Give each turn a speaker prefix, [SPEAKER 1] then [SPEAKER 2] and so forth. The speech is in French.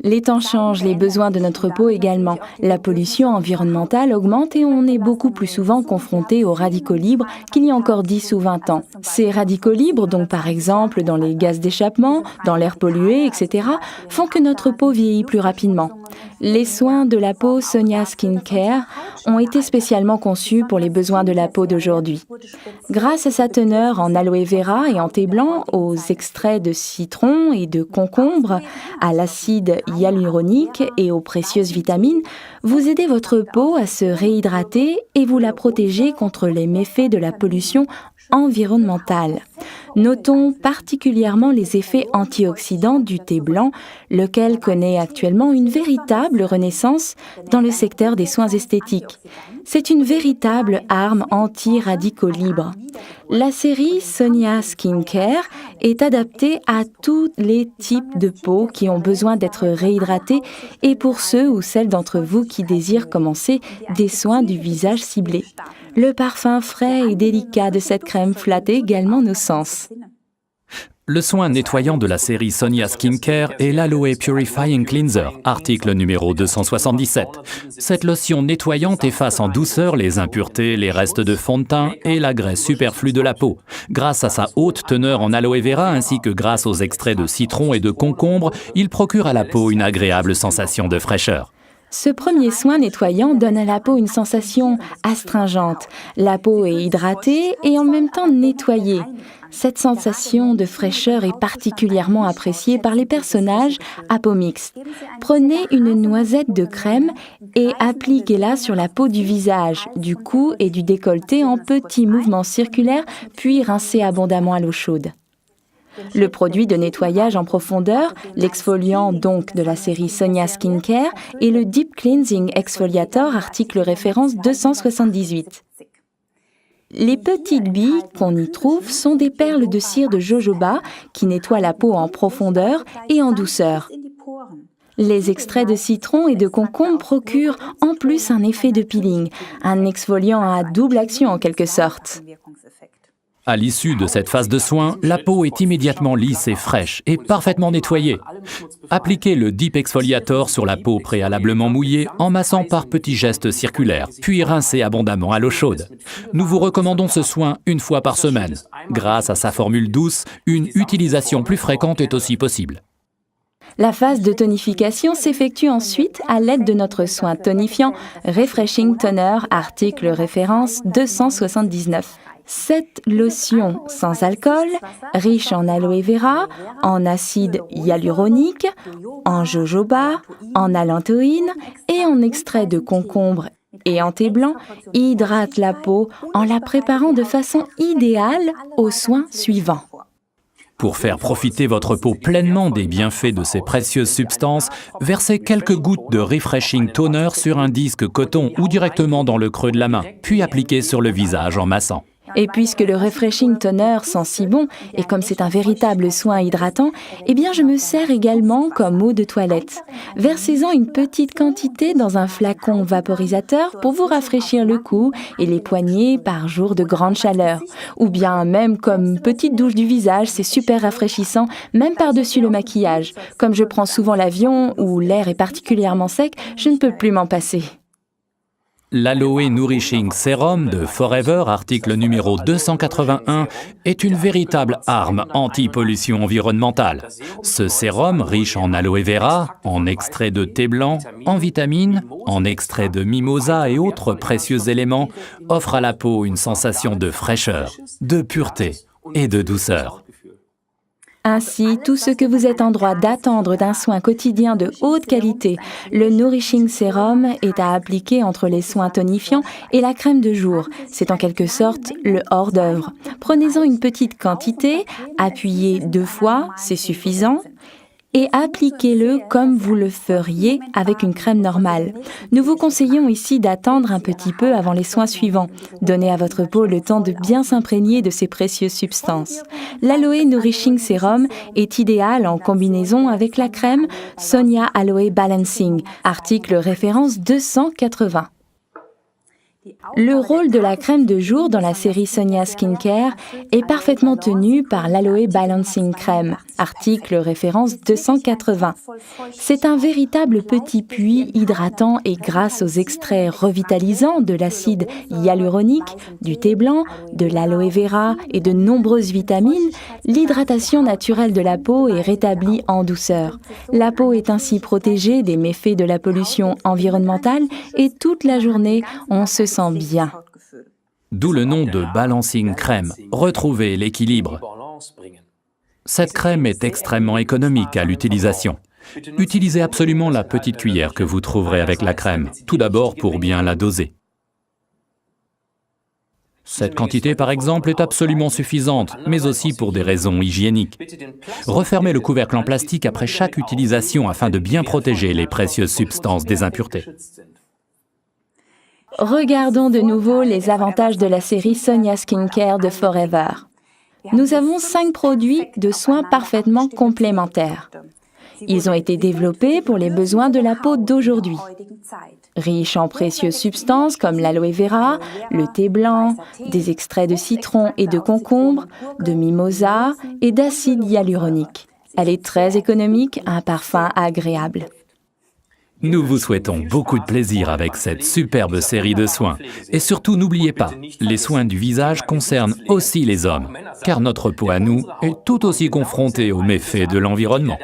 [SPEAKER 1] Les temps changent, les besoins de notre peau également. La pollution environnementale augmente et on est beaucoup plus souvent confronté aux radicaux libres qu'il y a encore 10 ou 20 ans. Ces radicaux libres, donc par exemple dans les gaz d'échappement, dans l'air pollué, etc., font que notre peau vieillit plus rapidement. Les soins de la peau Sonia Skincare ont été spécialement conçus pour les besoins de la peau d'aujourd'hui. Grâce à sa teneur en aloe vera et en thé blanc, aux extraits de citron et de concombre, à l'acide hyaluronique et aux précieuses vitamines, vous aidez votre peau à se réhydrater et vous la protégez contre les méfaits de la pollution environnementale. Notons particulièrement les effets antioxydants du thé blanc, lequel connaît actuellement une véritable renaissance dans le secteur des soins esthétiques. C'est une véritable arme anti-radicaux libres. La série Sonia Skincare est adaptée à tous les types de peau qui ont besoin d'être réhydratés et pour ceux ou celles d'entre vous qui désirent commencer des soins du visage ciblés. Le parfum frais et délicat de cette crème flatte également nos sens.
[SPEAKER 2] Le soin nettoyant de la série Sonia Skincare est l'Aloe Purifying Cleanser, article numéro 277. Cette lotion nettoyante efface en douceur les impuretés, les restes de fond de teint et la graisse superflue de la peau. Grâce à sa haute teneur en aloe vera ainsi que grâce aux extraits de citron et de concombre, il procure à la peau une agréable sensation de fraîcheur.
[SPEAKER 1] Ce premier soin nettoyant donne à la peau une sensation astringente. La peau est hydratée et en même temps nettoyée. Cette sensation de fraîcheur est particulièrement appréciée par les personnages à peau mixte. Prenez une noisette de crème et appliquez-la sur la peau du visage, du cou et du décolleté en petits mouvements circulaires, puis rincez abondamment à l'eau chaude. Le produit de nettoyage en profondeur, l'exfoliant donc de la série Sonia Skincare, est le Deep Cleansing Exfoliator, article référence 278. Les petites billes qu'on y trouve sont des perles de cire de jojoba qui nettoient la peau en profondeur et en douceur. Les extraits de citron et de concombre procurent en plus un effet de peeling, un exfoliant à double action en quelque sorte.
[SPEAKER 2] À l'issue de cette phase de soin, la peau est immédiatement lisse et fraîche et parfaitement nettoyée. Appliquez le Deep Exfoliator sur la peau préalablement mouillée en massant par petits gestes circulaires, puis rincez abondamment à l'eau chaude. Nous vous recommandons ce soin une fois par semaine. Grâce à sa formule douce, une utilisation plus fréquente est aussi possible.
[SPEAKER 1] La phase de tonification s'effectue ensuite à l'aide de notre soin tonifiant Refreshing Toner, article référence 279. Cette lotion sans alcool, riche en aloe vera, en acide hyaluronique, en jojoba, en allantoïne et en extrait de concombre et en thé blanc, hydrate la peau en la préparant de façon idéale aux soins suivants.
[SPEAKER 2] Pour faire profiter votre peau pleinement des bienfaits de ces précieuses substances, versez quelques gouttes de Refreshing Toner sur un disque coton ou directement dans le creux de la main, puis appliquez sur le visage en massant.
[SPEAKER 1] Et puisque le Refreshing Toner sent si bon, et comme c'est un véritable soin hydratant, eh bien je me sers également comme eau de toilette. Versez-en une petite quantité dans un flacon vaporisateur pour vous rafraîchir le cou et les poignets par jour de grande chaleur. Ou bien même comme petite douche du visage, c'est super rafraîchissant, même par-dessus le maquillage. Comme je prends souvent l'avion où l'air est particulièrement sec, je ne peux plus m'en passer.
[SPEAKER 2] L'Aloe Nourishing Serum de Forever, article numéro 281, est une véritable arme anti-pollution environnementale. Ce sérum, riche en aloe vera, en extrait de thé blanc, en vitamines, en extrait de mimosa et autres précieux éléments, offre à la peau une sensation de fraîcheur, de pureté et de douceur.
[SPEAKER 1] Ainsi, tout ce que vous êtes en droit d'attendre d'un soin quotidien de haute qualité, le Nourishing Serum est à appliquer entre les soins tonifiants et la crème de jour. C'est en quelque sorte le hors-d'œuvre. Prenez-en une petite quantité, appuyez 2 fois, c'est suffisant, et appliquez-le comme vous le feriez avec une crème normale. Nous vous conseillons ici d'attendre un petit peu avant les soins suivants. Donnez à votre peau le temps de bien s'imprégner de ces précieuses substances. L'Aloe Nourishing Serum est idéal en combinaison avec la crème Sonia Aloe Balancing, article référence 280. Le rôle de la crème de jour dans la série Sonia Skincare est parfaitement tenu par l'Aloe Balancing Crème, article référence 280. C'est un véritable petit puits hydratant et grâce aux extraits revitalisants de l'acide hyaluronique, du thé blanc, de l'aloe vera et de nombreuses vitamines, l'hydratation naturelle de la peau est rétablie en douceur. La peau est ainsi protégée des méfaits de la pollution environnementale et toute la journée, on se sent bien.
[SPEAKER 2] D'où le nom de Balancing Crème, retrouver l'équilibre. Cette crème est extrêmement économique à l'utilisation. Utilisez absolument la petite cuillère que vous trouverez avec la crème, tout d'abord pour bien la doser. Cette quantité, par exemple, est absolument suffisante, mais aussi pour des raisons hygiéniques. Refermez le couvercle en plastique après chaque utilisation afin de bien protéger les précieuses substances des impuretés.
[SPEAKER 1] Regardons de nouveau les avantages de la série Sonia Skincare de Forever. Nous avons 5 produits de soins parfaitement complémentaires. Ils ont été développés pour les besoins de la peau d'aujourd'hui. Riches en précieuses substances comme l'aloe vera, le thé blanc, des extraits de citron et de concombre, de mimosa et d'acide hyaluronique. Elle est très économique, un parfum agréable.
[SPEAKER 2] Nous vous souhaitons beaucoup de plaisir avec cette superbe série de soins. Et surtout, n'oubliez pas, les soins du visage concernent aussi les hommes, car notre peau à nous est tout aussi confrontée aux méfaits de l'environnement.